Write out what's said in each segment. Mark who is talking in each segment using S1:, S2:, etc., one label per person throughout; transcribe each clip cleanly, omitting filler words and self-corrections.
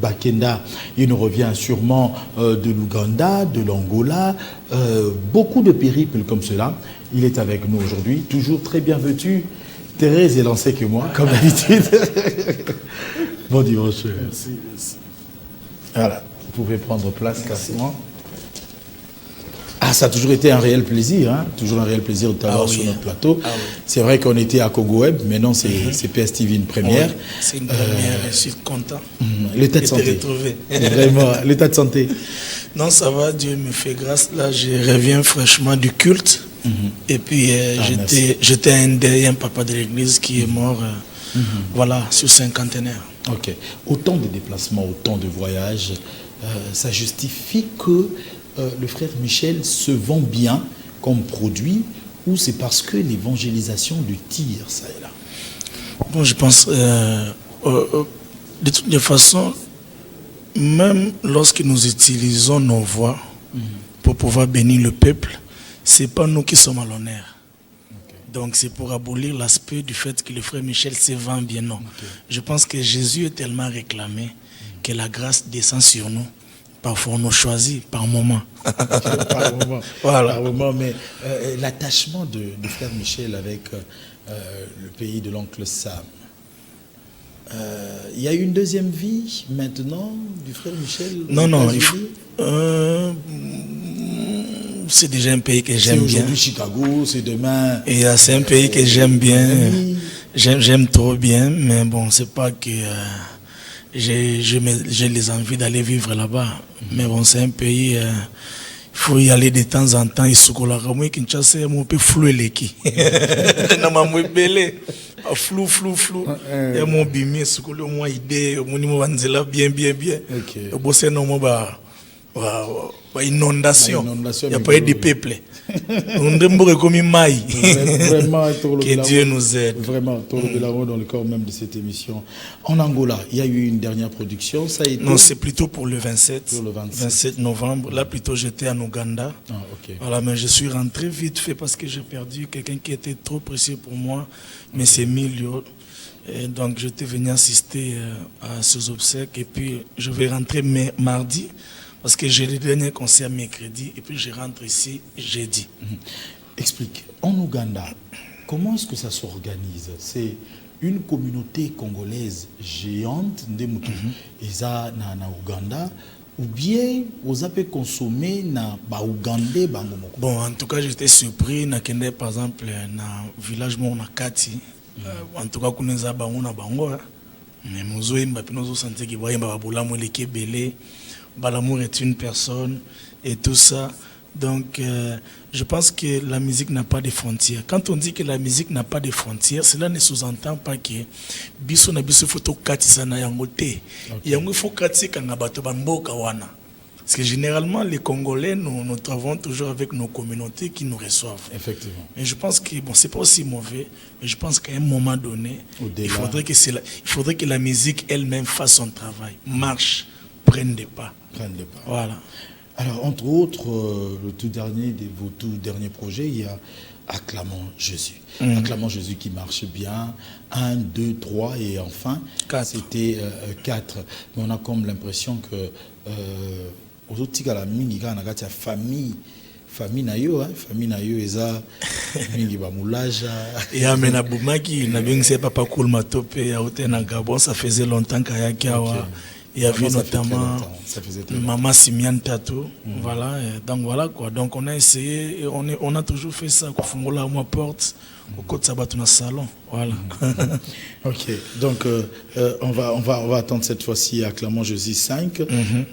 S1: Bakenda. Il nous revient sûrement de l'Ouganda, de l'Angola, beaucoup de périples comme cela. Il est avec nous aujourd'hui, toujours très bien vêtu. Thérèse est lancée que moi, comme d'habitude. Bon dimanche.
S2: Merci, merci.
S1: Voilà, vous pouvez prendre place, Cassement. Ah, ça a toujours été un réel plaisir, hein? Toujours un réel plaisir de t'avoir sur notre plateau. Oui. C'est vrai qu'on était à Congo Web, mais non, c'est PSTV une première.
S2: Oui, c'est une première, je suis content.
S1: L'état de santé. Vraiment, l'état de santé.
S2: Non, ça va, Dieu me fait grâce. Là, je reviens fraîchement du culte. Et puis, j'étais un papa de l'église qui est mort, voilà, sur cinquantenaire.
S1: Ok. Autant de déplacements, autant de voyages, ça justifie que le frère Michel se vend bien comme produit, ou c'est parce que l'évangélisation lui tire, ça et là?
S2: Bon, je pense, de toutes les façons, même lorsque nous utilisons nos voix pour pouvoir bénir le peuple, ce n'est pas nous qui sommes à l'honneur. Okay. Donc c'est pour abolir l'aspect du fait que le frère Michel se vend bien. Non. Okay. Je pense que Jésus est tellement réclamé que la grâce descend sur nous. Parfois on nous choisit par moment.
S1: Par moment.
S2: Voilà.
S1: Par moment, mais l'attachement de frère Michel avec le pays de l'oncle Sam. Il y a une deuxième vie maintenant du frère Michel?
S2: Non, c'est déjà un pays que j'aime bien.
S1: C'est aujourd'hui Chicago, c'est demain.
S2: Et c'est un pays que j'aime bien. J'aime trop bien, mais bon, c'est pas que j'ai les envies d'aller vivre là-bas. Mais bon, c'est un pays, il faut y aller de temps en temps. Il se colle à moi, Kinshasa, un peu flou les qui. Non, mais belé. Flou. Et mon bimi, se colle au moins idée, mon niveau vanzela bien.
S1: Ok.
S2: Le bossé non, moi, inondation. Il n'y a pas eu de peuple. On demande comme maille.
S1: Vraiment,
S2: que Dieu nous aide.
S1: Vraiment, dans le corps même de cette émission. En Angola, il y a eu une dernière production. Ça a été...
S2: Non, c'est plutôt pour le 27 novembre. Là, plutôt, j'étais en Ouganda.
S1: Ah, okay.
S2: Voilà, mais je suis rentré vite fait parce que j'ai perdu quelqu'un qui était trop précieux pour moi. Mais c'est Milio. Et donc, j'étais venu assister à ces obsèques. Et puis, je vais rentrer mardi. Parce que j'ai le dernier concert mercredi et puis je rentre ici jeudi.
S1: Explique, en Ouganda, comment est-ce que ça s'organise? C'est une communauté congolaise géante, Eza na Ouganda, ou bien vous avez consommé na Ougandais bangomoko?
S2: Bon, en tout cas, j'étais surpris. Nakende, par exemple, dans le village où on a Kati. En tout cas, on a bango. Mais nous avons senti que l'amour est une personne et tout ça. Donc, je pense que la musique n'a pas de frontières. Quand on dit que la musique n'a pas de frontières, cela ne sous-entend pas que biso na biso photo kati sana yangote. Yango faut kati kangabato bamboka wana. Parce que généralement, les Congolais, nous travaillons toujours avec nos communautés qui nous reçoivent.
S1: Effectivement.
S2: Et je pense que, bon, c'est pas aussi mauvais, mais je pense qu'à un moment donné, il faudrait que la musique elle-même fasse son travail, marche, prenne des pas. Voilà.
S1: Alors, entre autres, vos tout derniers projets, il y a Acclamons Jésus. Acclamons Jésus qui marche bien. 1, 2, 3 et enfin,
S2: 4.
S1: C'était 4. Mais on a comme l'impression que aux autres famille na yo eza mingi ba moulaja
S2: et amena bumaki na bingse papa cool matope ya na Gabon, ça faisait longtemps qu'il y a il y avait notamment Maman Simian Tatou, voilà, donc voilà quoi. Donc on a essayé, et on a toujours fait ça, qu'on fongola à ma porte, au côté de Sabat, dans salon, voilà.
S1: Ok, donc on va attendre cette fois-ci à Acclamons Jésus 5,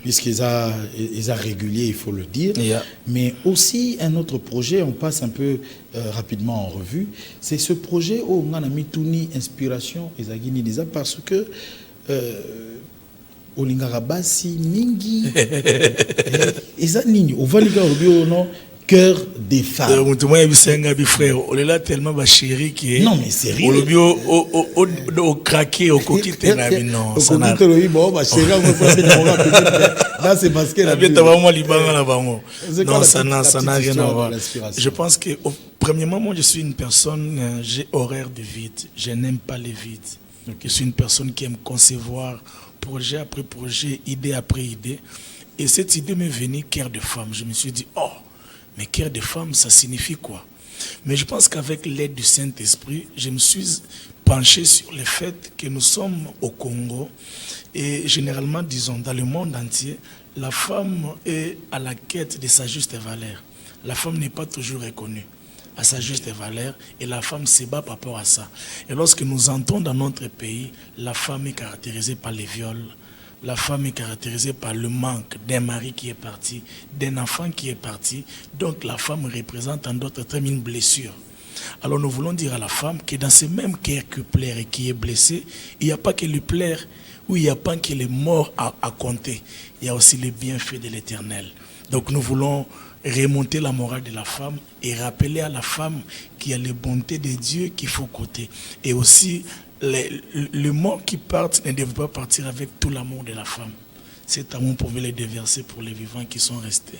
S1: puisqu'ils a régulier, il faut le dire. Mais aussi un autre projet, on passe un peu rapidement en revue, c'est ce projet où on a mis Touni Inspiration et Zagini Lisa, parce que Olingarabasi mingi eza nini ovaliga obio non cœur des femmes.
S2: Mutumo ya bisenga bi frère olela tellement ba chéri qui
S1: non mais c'est rien
S2: olobio au craquer au kokite na bino
S1: ça na ko yi bo ba chéri on peut là c'est parce que la
S2: bien vraiment libanga na bango non ça n'a rien à voir. Je pense que premièrement moi je suis une personne j'ai horreur de vide, je n'aime pas les vides. Je suis une personne qui aime concevoir projet après projet, idée après idée. Et cette idée m'est venue, cœur de femme. Je me suis dit, oh, mais cœur de femme, ça signifie quoi? Mais je pense qu'avec l'aide du Saint-Esprit, je me suis penché sur le fait que nous sommes au Congo et généralement, disons, dans le monde entier, la femme est à la quête de sa juste valeur. La femme n'est pas toujours reconnue à sa juste valeur et la femme se bat par rapport à ça. Et lorsque nous entrons dans notre pays, la femme est caractérisée par les viols, la femme est caractérisée par le manque d'un mari qui est parti, d'un enfant qui est parti. Donc la femme représente en d'autres termes une blessure. Alors nous voulons dire à la femme que dans ce même cœur qui pleure et qui est blessé, il n'y a pas que le pleure ou il n'y a pas que les morts à compter. Il y a aussi les bienfaits de l'Éternel. Donc nous voulons remonter la morale de la femme et rappeler à la femme qu'il y a les bontés de Dieu qu'il faut côté. Et aussi, le mort qui partent ne devait pas partir avec tout l'amour de la femme. Cet amour pouvait les déverser pour les vivants qui sont restés.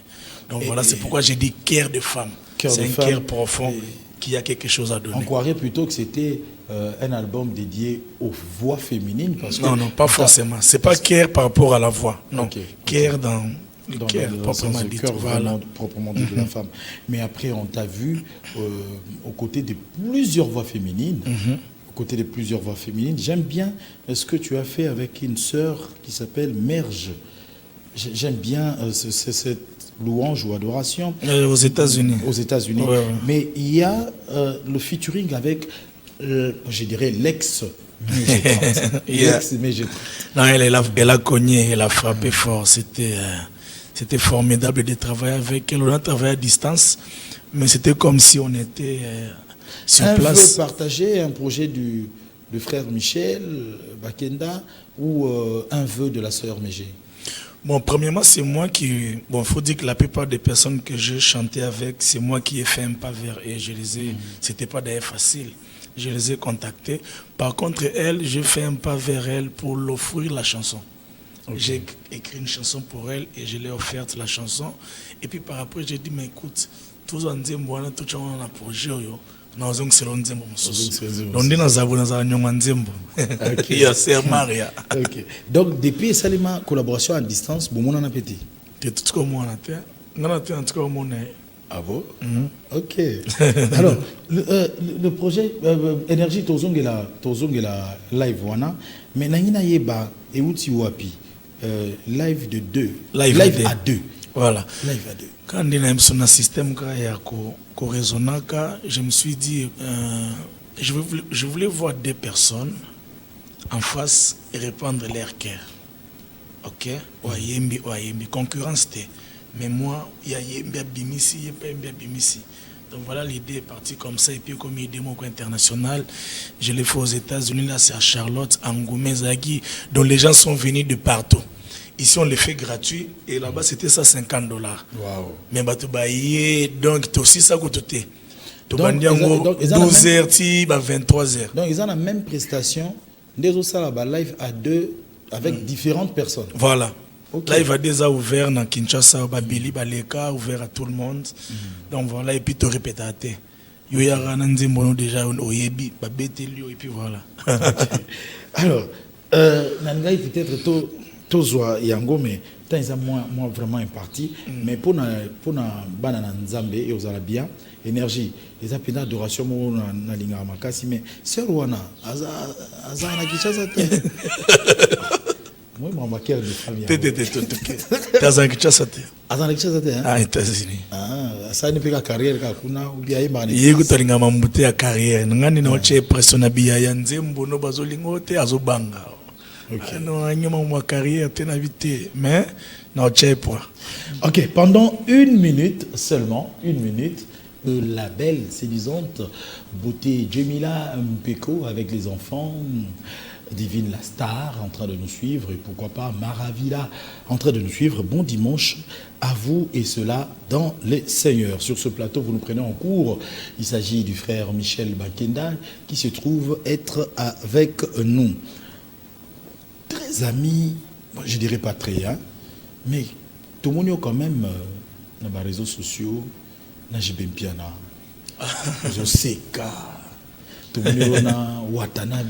S2: Donc voilà, c'est pourquoi j'ai dit cœur de femme. C'est un cœur profond qui a quelque chose à donner.
S1: On croirait plutôt que c'était un album dédié aux voix féminines. Parce que
S2: non, pas forcément. C'est pas cœur par rapport à la voix. Non, cœur dans le cœur proprement dit.
S1: Voilà. Proprement dit de la femme. Mais après, on t'a vu aux côtés de plusieurs voix féminines. Côté de plusieurs voix féminines. J'aime bien ce que tu as fait avec une sœur qui s'appelle Merge. J'aime bien cette louange ou adoration.
S2: Aux États-Unis.
S1: Aux États-Unis.
S2: Ouais.
S1: Mais il y a le featuring avec, je dirais, l'ex-Mégetrante. L'ex-Mégetrante.
S2: Non, elle a cogné, elle a frappé fort. C'était formidable de travailler avec elle. On a travaillé à distance, mais c'était comme si on était... sur place.
S1: Veut partager un projet du frère Michel Bakenda ou un vœu de la sœur Mégé?
S2: Bon, premièrement, c'est moi qui... Bon, il faut dire que la plupart des personnes que j'ai chanté avec, c'est moi qui ai fait un pas vers elles. Je les ai... C'était pas d'ailleurs facile. Je les ai contactés. Par contre, elle, j'ai fait un pas vers elle pour l'offrir la chanson. Okay. J'ai écrit une chanson pour elle et je l'ai offerte la chanson. Et puis par après, j'ai dit, mais écoute, tous en disant, bon, tout le monde a un projet, donc
S1: depuis Salima collaboration à distance bon on en a pété ah bon ok alors le projet énergie tozongela live wana mais nangina yeba et uti wapi live de 2 live à 2
S2: voilà
S1: live à 2
S2: quand on a un système je me suis dit, je voulais voir deux personnes en face et répandre leur cœur. Ok? Oyembi, concurrence. Mais moi, il y a Yembi Abimisi, il y a pas Yembi Abimisi. Donc voilà, l'idée est partie comme ça. Et puis, comme il est international, je l'ai fait aux États-Unis, là, c'est à Charlotte, à Ngoumé, Zagui, dont les gens sont venus de partout. Ici, on les fait gratuit et là-bas, c'était ça $50.
S1: Wow.
S2: Mais donc, tu aussi ça coûté. Tu vas 12h, 23h.
S1: Donc, ils ont la même prestation. Des autres, live à 2 avec différentes personnes.
S2: Voilà. Okay. Live à 2 a ouvert dans Kinshasa, Babili, Baleka, ouvert à tout le monde. Donc voilà, et puis tu répètes. Il y a déjà un Oyebi, Babeteli, et puis voilà.
S1: Alors, Nangai peut-être tout. Tozwa yango mais tant ils ont moi vraiment imparti mais pour na banana nzambe et aux arabia énergie les appels d'adoration na linga makasi mais c'est rwana aza na kichasa te moi ma cœur de famille
S2: taza kichasa te
S1: aza na kichasa te
S2: ah États-Unis
S1: ça ne peut pas carrière ka kuna ubia imba
S2: ni yego talinga mamute ya carrière ngani na oche persona bia ya nzembo no bazolingo te azobanga. Okay. Mais ok, pendant
S1: 1 minute seulement, le label séduisante Beauté Jemila Mpeko avec les enfants, Divine la Star en train de nous suivre et pourquoi pas Maravilla en train de nous suivre. Bon dimanche à vous et cela dans les Seigneurs. Sur ce plateau, vous nous prenez en cours. Il s'agit du frère Michel Bakenda qui se trouve être avec nous. Très amis, je dirais pas très, hein, mais tout le monde est quand même dans les réseaux sociaux, dans les Jibempiana, dans Seka, tout le monde est dans Watanabe,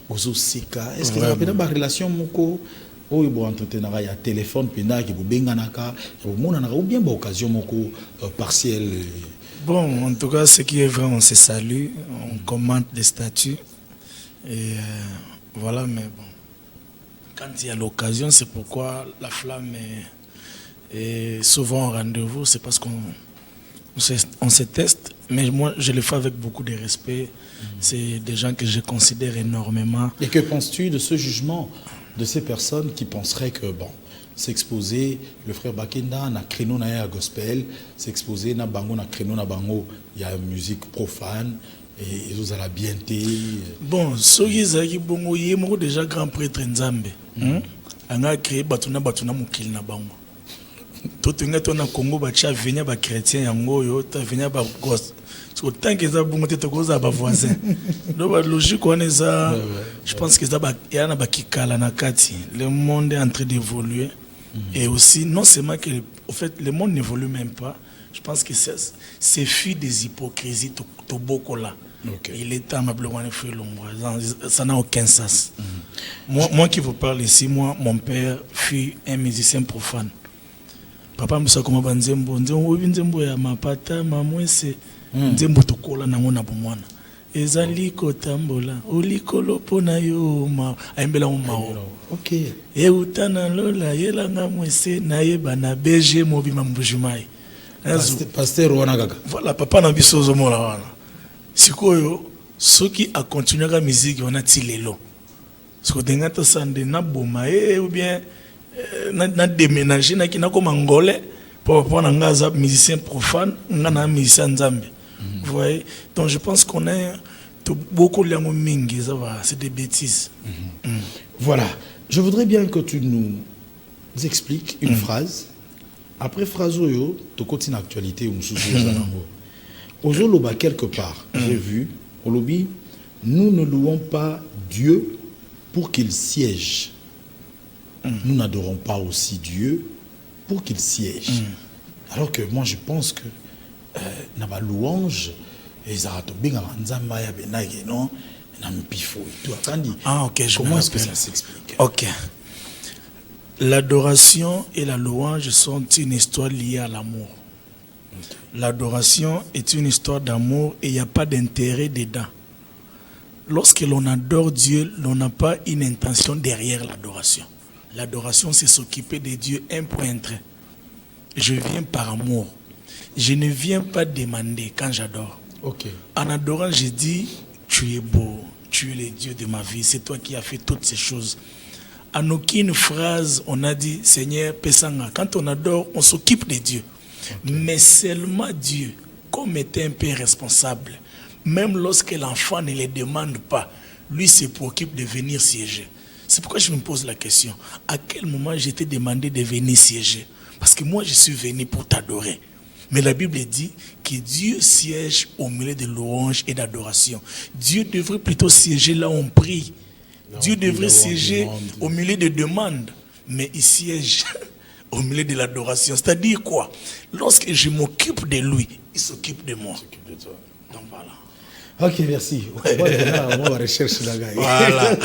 S1: Ozo Sika. Est-ce que ça peut être une relation moko ou bon entretenir il y a téléphone penda qui vous benganaka ou bien bon occasion moko partielle.
S2: Bon, en tout cas, ce qui est vrai, on se salue, on commente des statuts et voilà, mais bon. Quand il y a l'occasion, c'est pourquoi la flamme est souvent en rendez-vous, c'est parce qu'on se teste, mais moi je le fais avec beaucoup de respect. C'est des gens que je considère énormément.
S1: Et que penses-tu de ce jugement de ces personnes qui penseraient que bon, s'exposer, le frère Bakenda na créneau na gospel, s'exposer na bango na créneau na bango, il y a musique profane et ils ont la bienté.
S2: Bon, ceux qui bongo yemo déjà grand prêtre nzambe. Anga créé batuna mukil na bango. Tout le monde na Congo bacha venir ba chrétien yango yo ta venir ba gosse. Tant que ça bongo te koza ba voisin. Donc la logique on est ça. Je pense que ça ba yana ba kikala na kati. Le monde est en train d'évoluer et aussi non seulement que au fait le monde n'évolue même pas. Je pense que c'est fui des hypocrisies tout beaucoup là. Okay. Il est temps de ça n'a aucun sens. Moi qui vous parle ici, mon père fut un musicien profane. Papa me dit comment banzembo nzembo ya mapata mamwese nzembo tokola nango na bomwana. Ezali kotambola olikolo pona yo ma aimbela mao.
S1: OK.
S2: E utana lola yelanga mwese na yeba na BG mobima mbujumai.
S1: Pasteur wana kaka.
S2: Voilà papa na biso zo mona wana. Sikoyo ceux qui a continué la musique on a tilelo. Ce que dengata sande na boma ou bien na déménager na kina comme angolais pour prendre un gaz musicien profane, on a un musicien nzambe. Vous voyez? Donc je pense qu'on est beaucoup de mingi, ça va, c'est des bêtises.
S1: Voilà. Je voudrais bien que tu nous expliques une phrase. Après phrase oyo, tu continues l'actualité ou Ozoloba quelque part, j'ai vu, au lobby, nous ne louons pas Dieu pour qu'il siège. Nous n'adorons pas aussi Dieu pour qu'il siège. Alors que moi je pense que na ba louange ezarato benga nzamba ya benage non na mpifo et tout attendez.
S2: Ah OK,
S1: comment est-ce que ça s'explique?
S2: OK. L'adoration et la louange sont une histoire liée à l'amour. L'adoration est une histoire d'amour et il n'y a pas d'intérêt dedans. Lorsque l'on adore Dieu, l'on n'a pas une intention derrière l'adoration. L'adoration, c'est s'occuper de Dieu un pour un trait. Je viens par amour. Je ne viens pas demander quand j'adore.
S1: Okay.
S2: En adorant, je dis, tu es beau, tu es le Dieu de ma vie, c'est toi qui as fait toutes ces choses. En aucune phrase, on a dit, Seigneur, Pesanga. Quand on adore, on s'occupe de Dieu. Okay. Mais seulement Dieu, comme étant un père responsable, même lorsque l'enfant ne le demande pas, lui se préoccupe de venir siéger. C'est pourquoi je me pose la question, à quel moment j'ai été demandé de venir siéger? Parce que moi je suis venu pour t'adorer. Mais la Bible dit que Dieu siège au milieu de louanges et d'adoration. Dieu devrait plutôt siéger là où on prie. Dieu devrait siéger au milieu de demandes. Mais il siège au milieu de l'adoration. C'est-à-dire quoi? Lorsque je m'occupe de lui, il s'occupe de moi. Donc voilà.
S1: Ok, merci. On va rechercher la gagne. Voilà.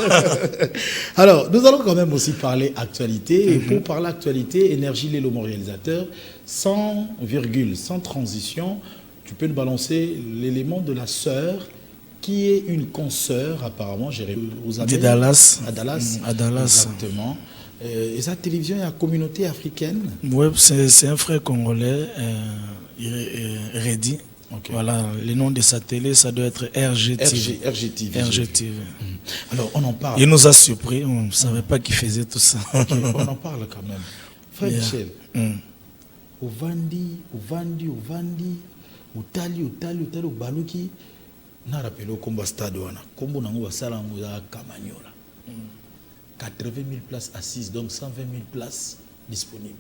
S1: Alors, nous allons quand même aussi parler actualité. Et pour parler actualité, Énergie Lelo, mon réalisateur, sans virgule, sans transition, tu peux nous balancer l'élément de la sœur qui est une consoeur, apparemment, aux Amériques.
S2: Dallas.
S1: À Dallas.
S2: À Dallas.
S1: Exactement. Et sa télévision et la communauté africaine.
S2: Oui, c'est un frère congolais, Reddy. Okay. Voilà, le nom de sa télé, ça doit être RGTV.
S1: RGTV. Alors, on en parle.
S2: Il nous a surpris, on ne savait pas qu'il faisait tout ça.
S1: Okay, on en parle quand même. Frère Michel, Ovandi, Utali, Baluki, na rappelé au combat stade, combo nango basala ngoza Kamanyola. 80 000 places assises, donc 120 000 places disponibles.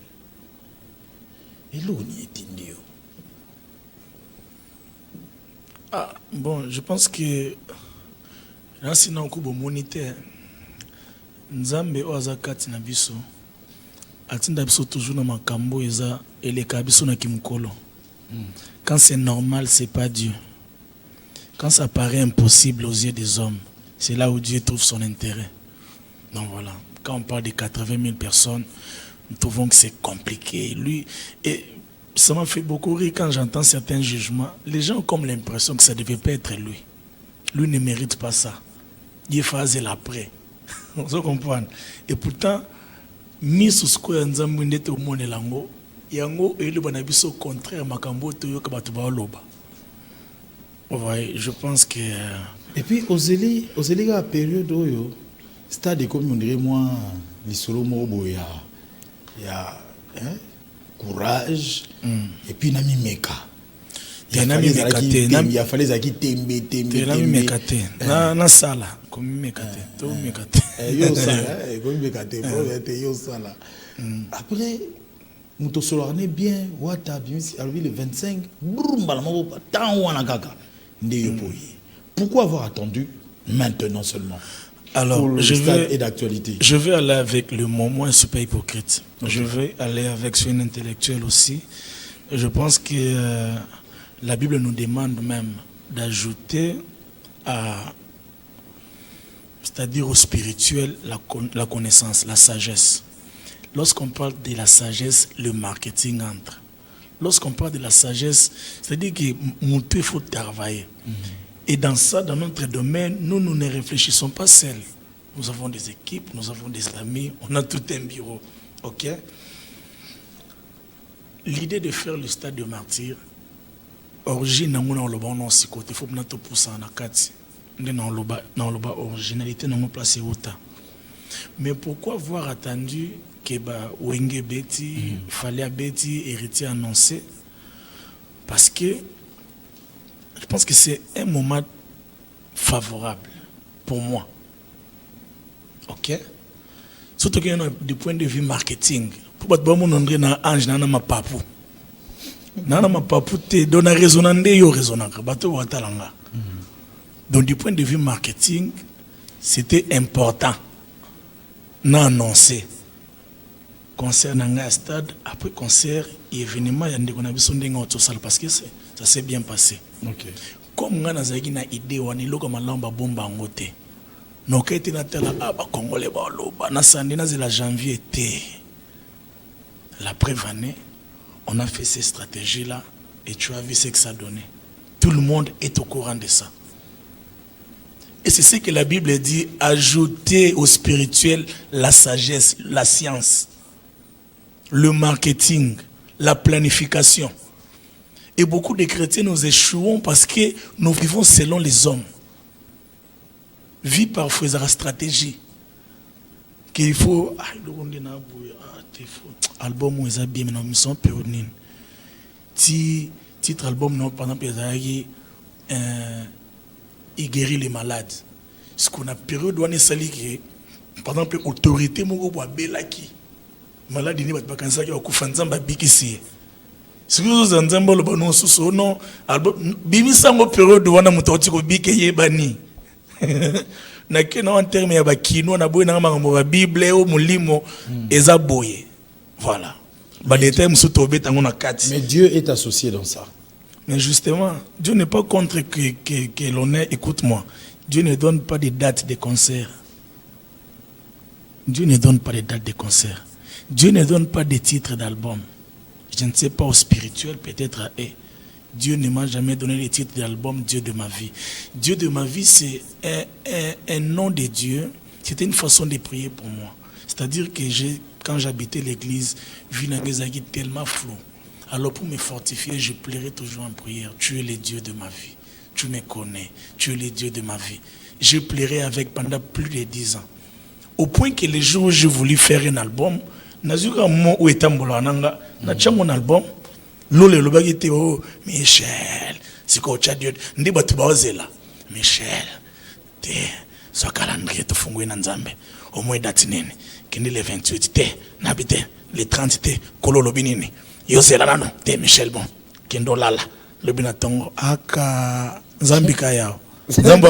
S1: Et l'on y est indio.
S2: Ah, bon, je pense que là, c'est un coup de monité. Nzambe oazakati na biso. Atinda biso toujours na makambo eza eleka biso na kimkolo. Quand c'est normal, c'est pas Dieu. Quand ça paraît impossible aux yeux des hommes, c'est là où Dieu trouve son intérêt. Donc voilà, quand on parle de 80 000 personnes, nous trouvons que c'est compliqué. Lui, et ça m'a fait beaucoup rire quand j'entends certains jugements. Les gens ont comme l'impression que ça ne devait pas être lui. Lui ne mérite pas ça. Il faisait l'après. Vous comprenez? Et pourtant, mis sous ce qu'on a dit au monde lango, yango et le bonabis au contraire makambo toyo kabatuba loba. Vous voyez, je pense que.
S1: Et puis aux élus à période où stade comme on dirait moi, les solo mobo il y a courage et puis nami meka. Il a fallu zaki tembe
S2: nami mekate na sala comme mekate to mekate
S1: yo sala comme mekate pour yo sala. Après muto solorné bien wata bien alors le 25 brumba moko tant wana kaka ndeyo boye. Pourquoi avoir attendu maintenant seulement?
S2: Alors,
S1: pour le stade et d'actualité.
S2: Je vais aller avec le mot, moi, je ne suis pas hypocrite. Okay. Je vais aller avec ce intellectuel aussi. Je pense que la Bible nous demande même d'ajouter c'est-à-dire au spirituel, la connaissance, la sagesse. Lorsqu'on parle de la sagesse, le marketing entre. Lorsqu'on parle de la sagesse, c'est-à-dire que il faut travailler. Et dans ça, dans notre domaine, nous ne réfléchissons pas seuls. Nous avons des équipes, nous avons des amis, on a tout un bureau. Ok? L'idée de faire le stade de martyr, origine, il faut que nous poussions en akati. Originalité, nous placer autant. Mais pourquoi avoir attendu que Wenge Betty, Falia Betty, héritier annoncé? Parce que je pense que c'est un moment favorable pour moi. Ok? Surtout qu'il y a du point de vue marketing. Pour que vous ayez un ange, vous avez un papou. Vous avez un papou, vous avez raison, vous avez raison. Donc du point de vue marketing, c'était important d'annoncer. Concert dans un stade, après concert, événement, il y a des gens parce que ça s'est bien passé.
S1: Okay.
S2: Comme on a une idée, on a une bombe en côté. Nous avons été Congolais, la janvier était la prévanée. On a fait ces stratégies-là et tu as vu ce que ça donnait. Tout le monde est au courant de ça. Et c'est ce que la Bible dit, ajouter au spirituel la sagesse, la science, le marketing, la planification. Et beaucoup de chrétiens nous échouons parce que nous vivons selon les hommes. Vie parfois la stratégie. Qu'il faut. Album où ils bien, mais nous sommes péronines. Titre album, par exemple, il guérit les malades. Ce qu'on a période où on est sali qui par exemple, autorité, mon gars, belaki. Malade, il n'y a pas de qui va couper un bikisi. Si vous avez un bon non, sous non, album, bimi sango période où on a monté au bike yebani. Na kena en terme ya bakino na boye na ngamba Bible o mulimo eza boye. Voilà. Ba détail musu tobe tango na kati.
S1: Mais Dieu est associé dans ça.
S2: Mais justement, Dieu n'est pas contre que l'on ait, écoute-moi, Dieu ne donne pas de dates de concert. Dieu ne donne pas de dates de concert. Dieu ne donne pas de titres d'album. Je ne sais pas au spirituel, peut-être à eux. Dieu ne m'a jamais donné les titres d'album Dieu de ma vie. Dieu de ma vie, c'est un nom de Dieu. C'était une façon de prier pour moi. C'est-à-dire que quand j'habitais l'église, Vinagazagi tellement flou. Alors pour me fortifier, je plairais toujours en prière. Tu es le Dieu de ma vie. Tu me connais. Tu es le Dieu de ma vie. Je plairais avec pendant plus de 10 ans. Au point que les jours où j'ai voulu faire un album, nazuka mo où est ambolananga, na tcha mon album, lole lobaki te oh Michel, c'est quoi tcha Dieu, ndi batu baozela. Michel, te so calendrier to fungwe na Nzambe. Au moins date nene, kende le 28 te, nabite le 30 te, kolo lobinini. Yosela nano te Michel bon, kendo lala, lobina tongo aka Zambika yao. J'aime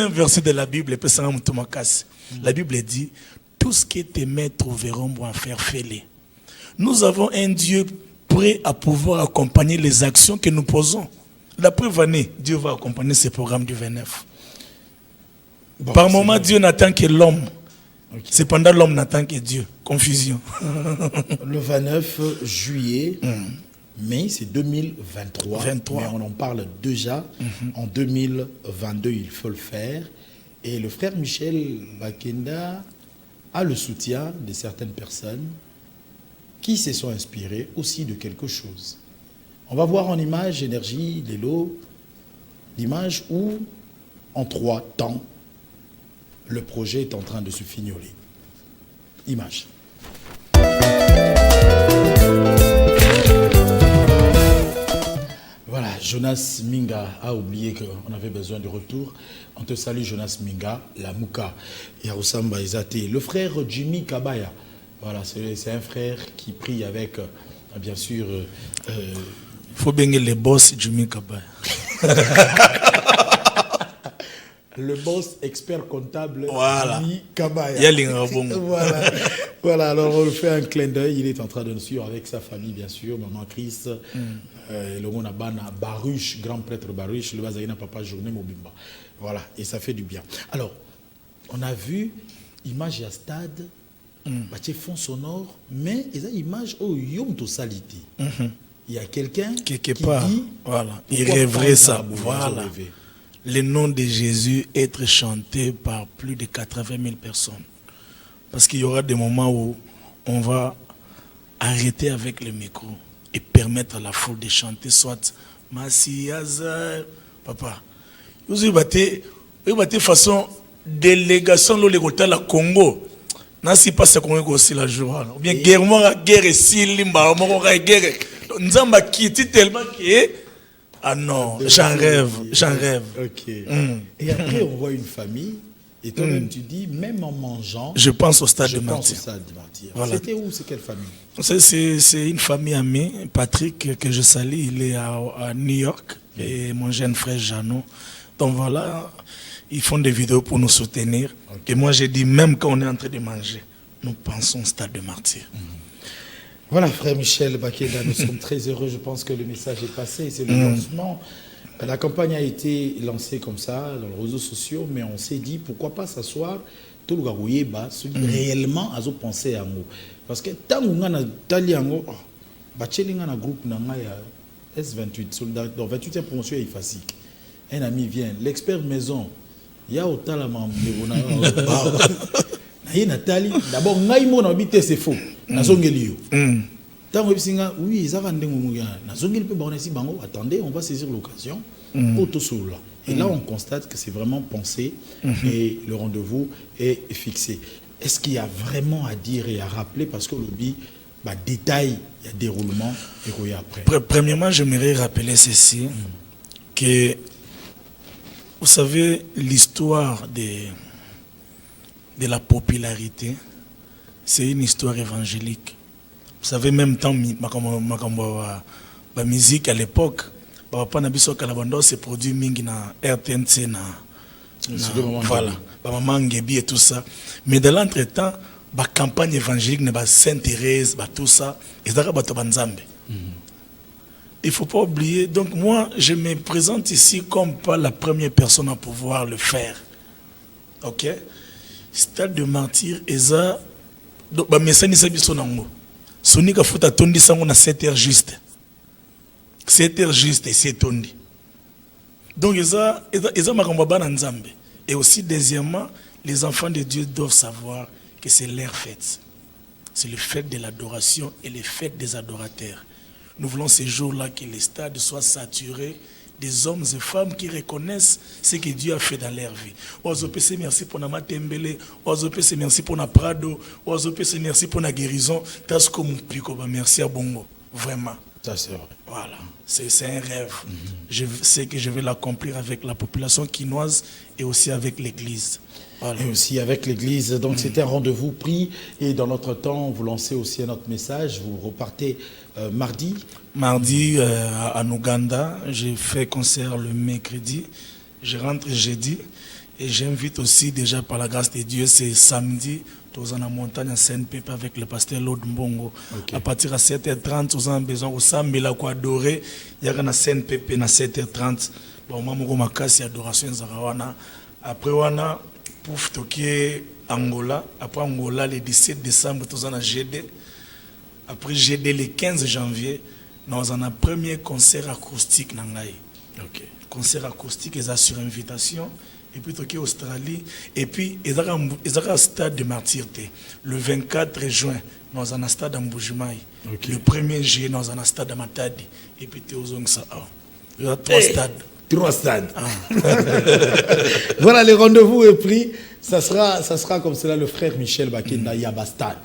S2: un verset de la Bible. La Bible dit, tout ce que tes mains trouveront bon à faire, fais-les. Nous avons un Dieu prêt à pouvoir accompagner les actions que nous posons. D'après Vané, Dieu va accompagner ces programmes du 29. Bon, par moment, Dieu n'attend que l'homme. Okay. Cependant, l'homme n'attend que Dieu. Confusion.
S1: Le 29 juillet, mais c'est 2023. 23. Mais on en parle déjà. En 2022, il faut le faire. Et le frère Michel Bakenda a le soutien de certaines personnes qui se sont inspirées aussi de quelque chose. On va voir en image, énergie, l'élo, l'image où, en 3 temps, le projet est en train de se fignoler. Image. Voilà, Jonas Minga a oublié qu'on avait besoin de retour. On te salue, Jonas Minga, la Mouka, Yarosamba Izate. Le frère Jimmy Kabaya, voilà, c'est un frère qui prie avec, bien sûr...
S2: faut bien que les boss Jimmy Kabaya.
S1: Le boss expert comptable,
S2: voilà.
S1: Jimmy Kabaya.
S2: Voilà.
S1: Voilà, alors on le fait un clin d'œil. Il est en train de nous suivre avec sa famille, bien sûr. Maman Chris, le Monabana Baruch, grand prêtre Baruch, le Bazaïna Papa Journée Mobimba. Voilà, et ça fait du bien. Alors, on a vu image à stade, fond sonore, mais il y a une image où Yom Tosaliti. Il y a quelqu'un qui
S2: part,
S1: dit,
S2: voilà, il rêverait ça. Voilà. Le nom de Jésus être chanté par plus de 80 000 personnes. Parce qu'il y aura des moments où on va arrêter avec le micro et permettre à la foule de chanter, soit Massiaza, papa. Vous avez de façon délégation le la Congo. Nasi pas ça qu'on aussi la joie. Ou bien guerre et silimba, guerre. Nzamba qui tellement que ah non, j'en rêve.
S1: Ok. Et après on voit une famille. Et toi-même, tu dis, même en mangeant...
S2: Je pense au stade de martyr.
S1: Voilà. C'était où? C'est quelle famille?
S2: C'est une famille amie, Patrick, que je salue. Il est à New York. Et mon jeune frère Jeannot. Donc voilà, ils font des vidéos pour nous soutenir. Et moi, j'ai dit, même quand on est en train de manger, nous pensons au stade de martyr.
S1: Voilà, frère Michel Bakenda, nous sommes très heureux. Je pense que le message est passé. C'est le lancement. La campagne a été lancée comme ça dans les réseaux sociaux, mais on s'est dit pourquoi pas s'asseoir tout le gars réellement à penser à nous. Parce que tant qu'on a tali ango, bachelinga na groupe nanga ya S28 soldat dans 28e promotion est facile. Un ami vient, l'expert maison, ya otala mamebona. Na Nathalie, d'abord ngai mo na habité c'est faux. Na zongeli yo. Oui, ils attendez, on va saisir l'occasion pour tout cela. Et là, on constate que c'est vraiment pensé et le rendez-vous est fixé. Est-ce qu'il y a vraiment à dire et à rappeler, parce que le détail, il y a déroulement et il y a après.
S2: Premièrement, j'aimerais rappeler ceci, que vous savez, l'histoire de la popularité, c'est une histoire évangélique. Vous savez, même temps, la musique à l'époque, c'est produit na RTNC, voilà, Maman Ngebi et tout ça. Mais dans l'entretemps, la campagne évangélique, Sainte-Thérèse, tout ça, il ne faut pas oublier. Donc moi, je me présente ici comme pas la première personne à pouvoir le faire. Ok? Stade de martyr, et ça, donc, Sonika Fouta Tondi Sango na 7 heures juste. 7 heures juste et c'est Tondi. Donc, ils ont et aussi, deuxièmement, les enfants de Dieu doivent savoir que c'est leur fête. C'est le fête de l'adoration et le fête des adorateurs. Nous voulons ces jours-là que les stades soient saturés des hommes et femmes qui reconnaissent ce que Dieu a fait dans leur vie. Ozopese merci pour na Tembele, Ozopese merci pour na Prado, Ozopese merci pour na guérison. Tasko Mupiko, merci à Bongo. Vraiment.
S1: Ça c'est vrai.
S2: Voilà. C'est un rêve. Je sais que je vais l'accomplir avec la population quinoise et aussi avec l'église. Voilà.
S1: Et aussi avec l'église. Donc c'était un rendez-vous pris. Et dans notre temps, vous lancez aussi un autre message. Vous repartez mardi.
S2: Mardi en Ouganda. J'ai fait concert le mercredi. Je rentre jeudi. Et j'invite aussi déjà par la grâce de Dieu, c'est samedi, Tous en montagne à Saint-Pépé avec le pasteur Lord Mbongo. À partir de 7h30, tous en besoin au Sambela quoi adorer. Il y a un Saint-Pépé à 7h30. Bon, moi, je suis adoration Zarawana. Après, on a pour toquer Angola. Après Angola, le 17 décembre, tous en GD. Après GD, le 15 janvier, nous avons un premier concert acoustique. Concert acoustique, ils ont sur invitation. Et puis toqué Australie, et puis ils ont un stade de martyreté. Le 24 juin, nous avons un stade à Mbujimaï. Le 1er juillet, nous avons un stade à Matadi. Et puis Théozongsa. Il y a 3 stades.
S1: 3 stades. Voilà, le rendez-vous est pris. Ça sera comme cela le frère Michel Bakenda Yabastad.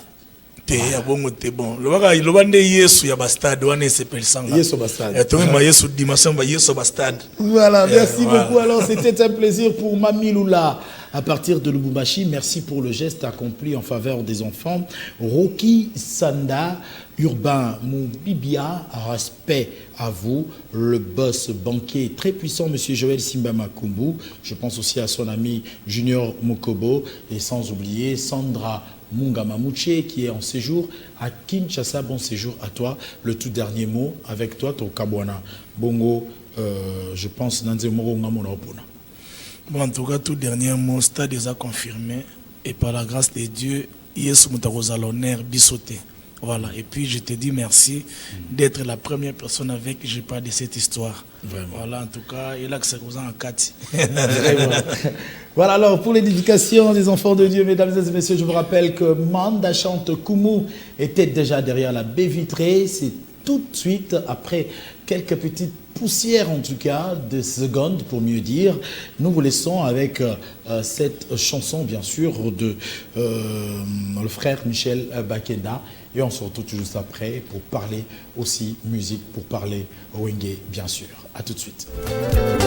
S2: Te bon. Le bande Yesu Yabastad, on s'appelle Sanga.
S1: Yesu Bastad.
S2: Yesu dimension Yesu Bastad.
S1: Voilà, merci beaucoup. Alors, c'était un plaisir pour Mami Lula à partir de Lubumbashi. Merci pour le geste accompli en faveur des enfants. Rocky Sanda, Urbain Moubibia, respect à vous. Le boss banquier très puissant, Monsieur Joël Simba Makumbu. Je pense aussi à son ami Junior Mokobo. Et sans oublier Sandra Munga Mamouche qui est en séjour à Kinshasa. Bon séjour à toi. Le tout dernier mot avec toi, ton Kabwana. Bongo, je pense, Nanze Moro Ngamona Opona.
S2: Bon, en tout cas, tout dernier mot, stade déjà confirmé. Et par la grâce de Dieu, Yesu Mutarosa l'honneur, bisoté. Voilà. Et puis, je te dis merci d'être la première personne avec qui je parle de cette histoire.
S1: Vraiment.
S2: Voilà, en tout cas, il a que ça en 4.
S1: Vraiment. Voilà, alors, pour l'édification des enfants de Dieu, mesdames et messieurs, je vous rappelle que Manda Chante Koumou était déjà derrière la baie vitrée. C'est tout de suite, après quelques petites poussières, en tout cas, de secondes, pour mieux dire, nous vous laissons avec cette chanson, bien sûr, de le frère Michel Bakenda. Et on se retrouve tout juste après pour parler aussi musique, pour parler Wenge, bien sûr. À tout de suite.